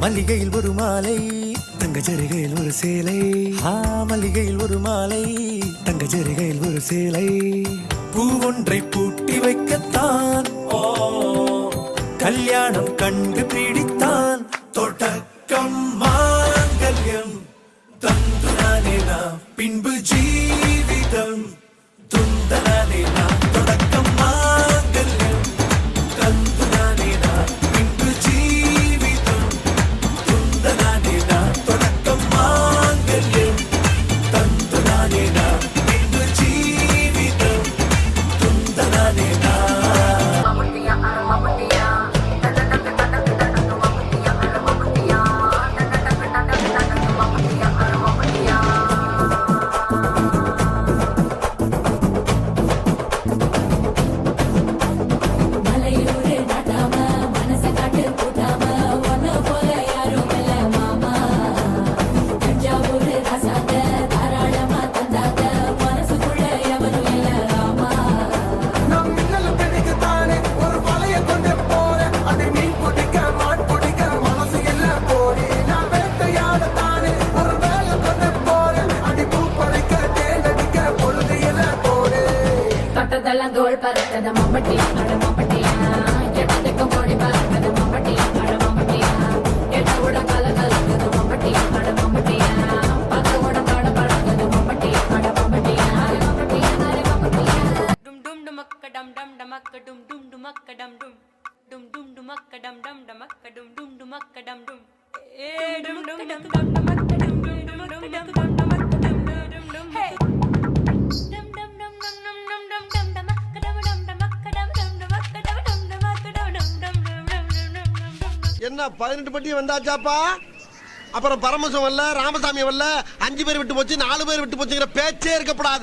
மல்லிகையில் ஒரு மாலை தங்க ஜரிகையில் ஒரு சேலை மல்லிகையில் ஒரு மாலை தங்க ஜரிகையில் ஒரு சேலை பூ ஒன்றை பூட்டி வைக்கத்தான் கல்யாணம் கண்டு பிடித்தான் தொடக்கம் மாங்கல்யம் தந்துனானே நாம் பின்பு ஜீவிதம் துந்தனானே நாம் தொடக்கம் மாங்கல்யம் தந்துனானே நாம் பின்பு ஜீவிதம் துந்தனானே நாம் தொடக்கம் மாங்கல்யம் தந்துனானே நாம் பின்பு ஜீவிதம் துந்தனானே நாம் தோள் பறக்கத மம்பட்டியா அட மம்பட்டியா எட்டத்துக்கு மோடி பறக்கத மம்பட்டியா அட மம்பட்டியா எட்ட உட கல கலக்கத மம்பட்டியா அட மம்பட்டியா பக்க உட பட பறக்கத மம்பட்டியா அட மம்பட்டியா மம்பட்டியா அட மம்பட்டியா டும் டும் டுமக்க டம் டம் டமக்க டும் டும் டுமக்க டம் டும் டும் டும் டுமக்க டம் டம் டமக்க டும் டும் டுமக்க டம் டும் ஏ டும் டும் டம் டம் டமக்க டும் டும் டும் டம் டம் டமக்க டும் டும் டும் ஹே என்ன 18 பட்டி வந்தாச்சாப்பா? அப்புறம் பரமசம் வரல, ராமசாமி வரல, 5 பேர் விட்டு போச்சு, 4 பேர் விட்டு போச்சுங்கிற பேச்சே இருக்கப்படாது.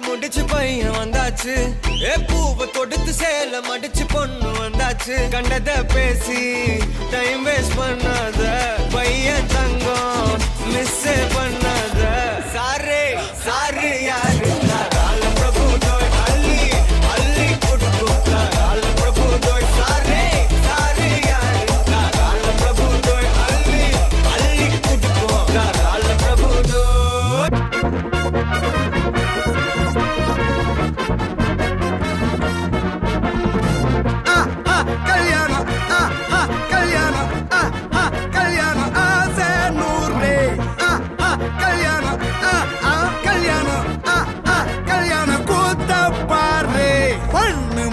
முடிச்சு பையன் வந்தாச்சு பூவை தொடுத்து சேல மடிச்சு பொண்ணு வந்தாச்சு கண்டத பேசி டைம் வேஸ்ட் பண்ணாத பையன் தங்கம் மிஸ் பண்ணாத சாரே சாரு யாரு பிரபு தோய் அள்ளி அள்ளி குட்டு பிரபு தோய் சாரே சாரு யாரு பிரபு தோய் அள்ளி அள்ளி குட்டு பிரபு தோய்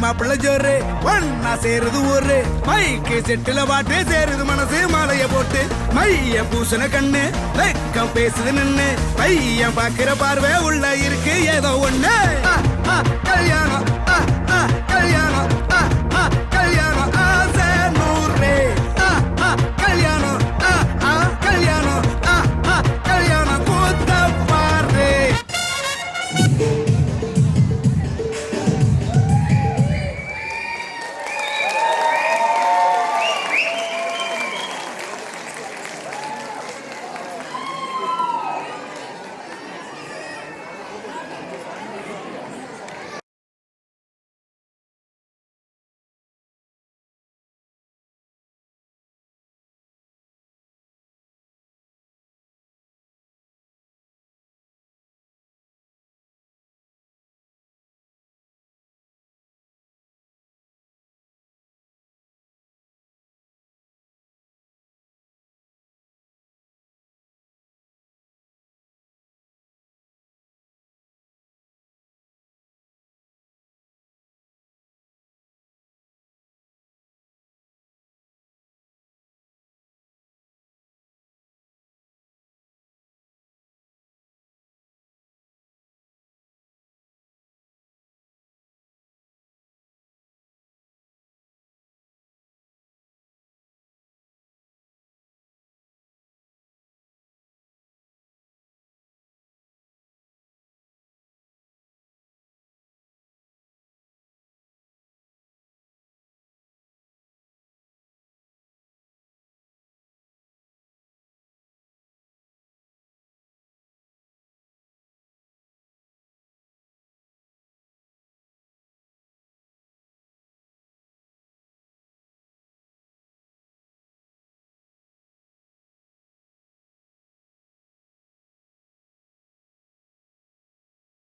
மாப்பிள்ள ஜோரு ஒன்னா சேருது ஊரு மைக்கு செட்டுல பாட்டு சேருது மனசு மாலைய போட்டு மைய பூசண கண்ணு வெக்கம் பேசுது நின்னு பையன் பாக்குற பார்வை உள்ள இருக்கு ஏதோ ஒண்ணு கல்யாணம் கல்யாணம்